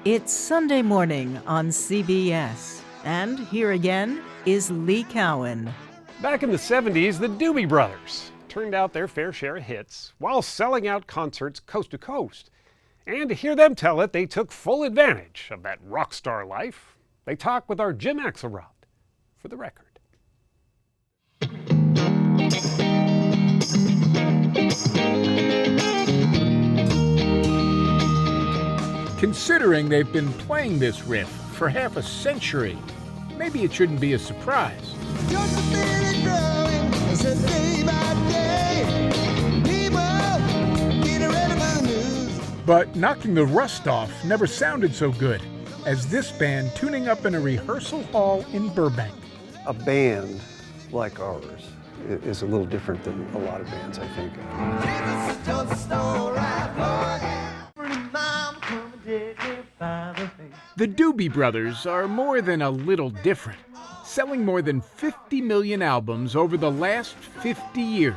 It's Sunday morning on CBS, and here again is Lee Cowan. Back in the 70s, the Doobie Brothers turned out their fair share of hits while selling out concerts coast to coast. And to hear them tell it, they took full advantage of that rock star life. They talk with our Jim Axelrod for the record. Considering they've been playing this riff for half a century, maybe it shouldn't be a surprise. But knocking the rust off never sounded so good as this band tuning up in a rehearsal hall in Burbank. A band like ours is a little different than a lot of bands, I think. The Doobie Brothers are more than a little different, selling more than 50 million albums over the last 50 years.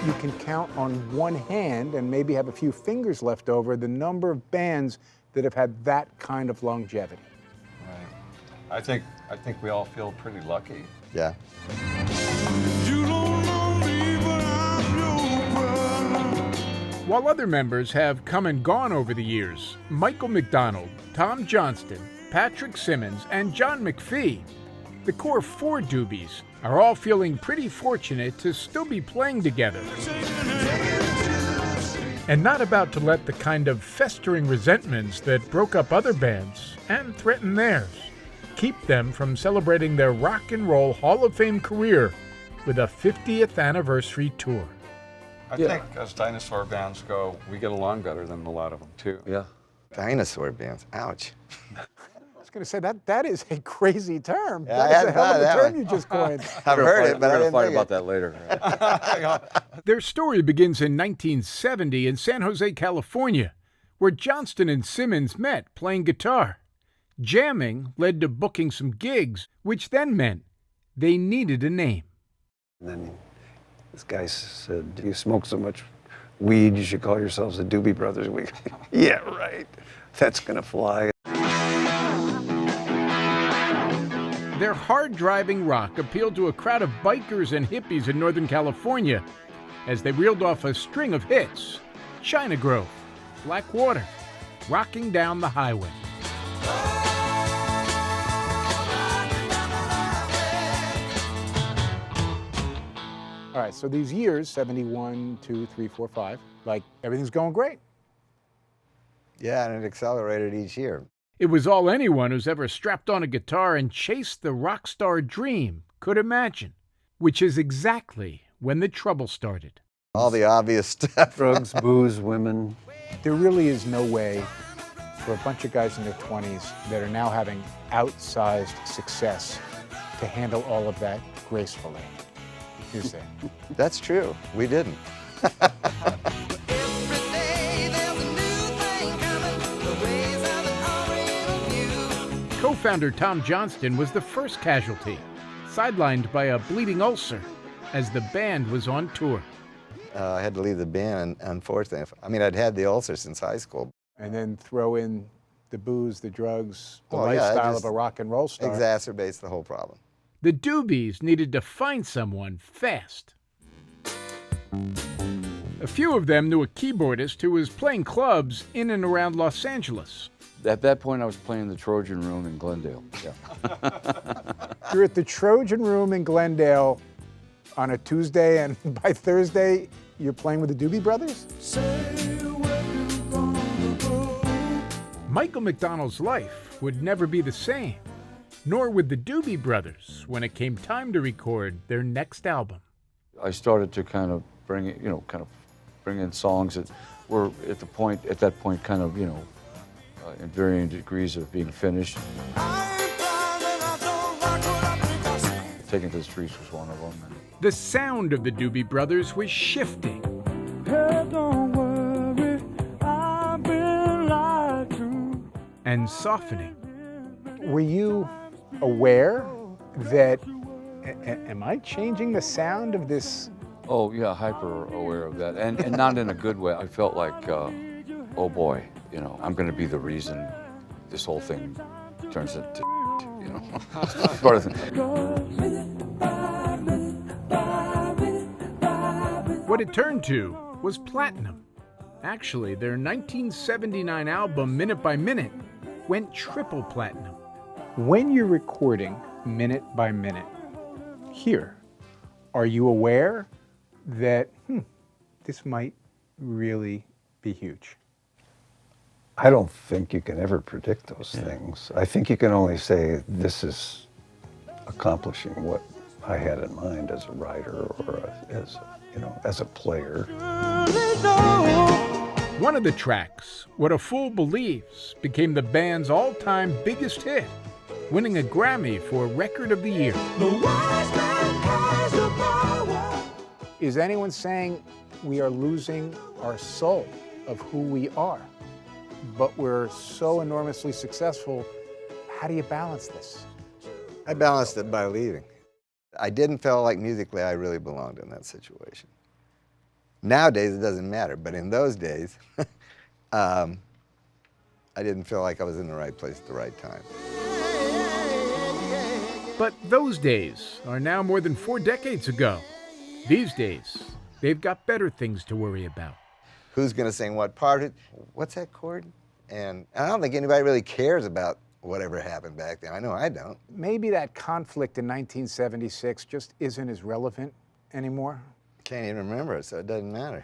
You can count on one hand and maybe have a few fingers left over the number of bands that have had that kind of longevity. Right. I think we all feel pretty lucky. Yeah. While other members have come and gone over the years, Michael McDonald, Tom Johnston, Patrick Simmons, and John McFee, the core four Doobies, are all feeling pretty fortunate to still be playing together. And not about to let the kind of festering resentments that broke up other bands and threatened theirs keep them from celebrating their Rock and Roll Hall of Fame career with a 50th anniversary tour. I think as dinosaur bands go, we get along better than a lot of them too. Yeah. Dinosaur bands. Ouch. I was going to say that is a crazy term. Yeah, that is a hell of a term you just coined. I've heard it, but I didn't fight think about that later. Their story begins in 1970 in San Jose, California, where Johnston and Simmons met playing guitar. Jamming led to booking some gigs, which then meant they needed a name. And then this guy said, "You smoke so much weed, you should call yourselves the Doobie Brothers." We, yeah, right. That's gonna fly. Their hard-driving rock appealed to a crowd of bikers and hippies in Northern California as they reeled off a string of hits: China Grove, Black Water, Rocking Down the Highway. All right, so these years, 71, 2, 3, 4, 5, like everything's going great. Yeah, and it accelerated each year. It was all anyone who's ever strapped on a guitar and chased the rock star dream could imagine, which is exactly when the trouble started. All the obvious stuff. Drugs, booze, women. There really is no way for a bunch of guys in their 20s that are now having outsized success to handle all of that gracefully. You say. That's true. We didn't. Co-founder Tom Johnston was the first casualty, sidelined by a bleeding ulcer as the band was on tour. I had to leave the band, unfortunately. I mean, I'd had the ulcer since high school. And then throw in the booze, the drugs, the Well, yeah, it lifestyle just of a rock and roll star. Exacerbates the whole problem. The Doobies needed to find someone fast. A few of them knew a keyboardist who was playing clubs in and around Los Angeles. At that point, I was playing the Trojan Room in Glendale. Yeah. You're at the Trojan Room in Glendale on a Tuesday, and by Thursday, you're playing with the Doobie Brothers? Michael McDonald's life would never be the same, nor would the Doobie Brothers when it came time to record their next album. I started to kind of bring in songs that were at that point, kind of, in varying degrees of being finished. Taking to the Streets was one of them. The sound of the Doobie Brothers was shifting. And softening. Were you aware that, am I changing the sound of this Oh yeah, hyper aware of that, and not in a good way. I felt like, oh boy, you know, I'm going to be the reason this whole thing turns into, you know, part of the. What it turned to was platinum. Actually, their 1979 album, Minute by Minute, went triple platinum. When you're recording minute by minute, here, are you aware that this might really be huge? I don't think you can ever predict those things. I think you can only say this is accomplishing what I had in mind as a writer or as a player. One of the tracks, What a Fool Believes, became the band's all-time biggest hit, winning a Grammy for Record of the Year. Is anyone saying we are losing our soul of who we are? But we're so enormously successful. How do you balance this? I balanced it by leaving. I didn't feel like musically I really belonged in that situation. Nowadays it doesn't matter, but in those days, I didn't feel like I was in the right place at the right time. But those days are now more than 4 decades ago. These days, they've got better things to worry about. Who's going to sing what part? What's that chord? And I don't think anybody really cares about whatever happened back then. I know I don't. Maybe that conflict in 1976 just isn't as relevant anymore. Can't even remember it, so it doesn't matter.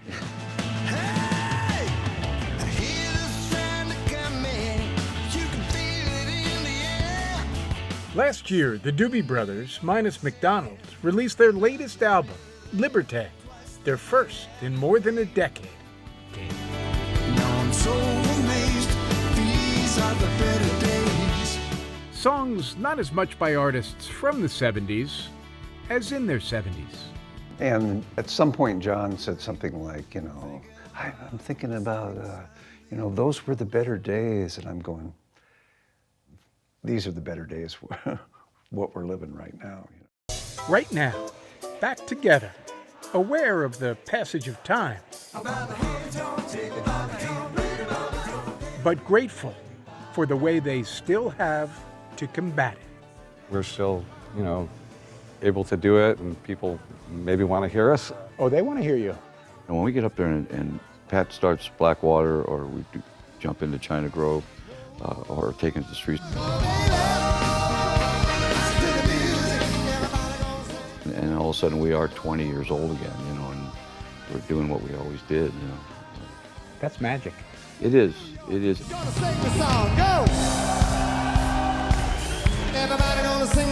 Last year, the Doobie Brothers, minus McDonald, released their latest album, Liberté, their first in more than a decade. Songs not as much by artists from the 70s as in their 70s. And at some point, John said something like, I'm thinking about, those were the better days. And I'm going, these are the better days, what we're living right now. Right now, back together, aware of the passage of time, but grateful for the way they still have to combat it. We're still, able to do it, and people maybe want to hear us. Oh, they want to hear you. And when we get up there and Pat starts Blackwater, or we jump into China Grove, or take into the streets. And all of a sudden we are 20 years old again, and we're doing what we always did, That's magic. It is. It is. Gonna sing the song, go! Everybody gonna sing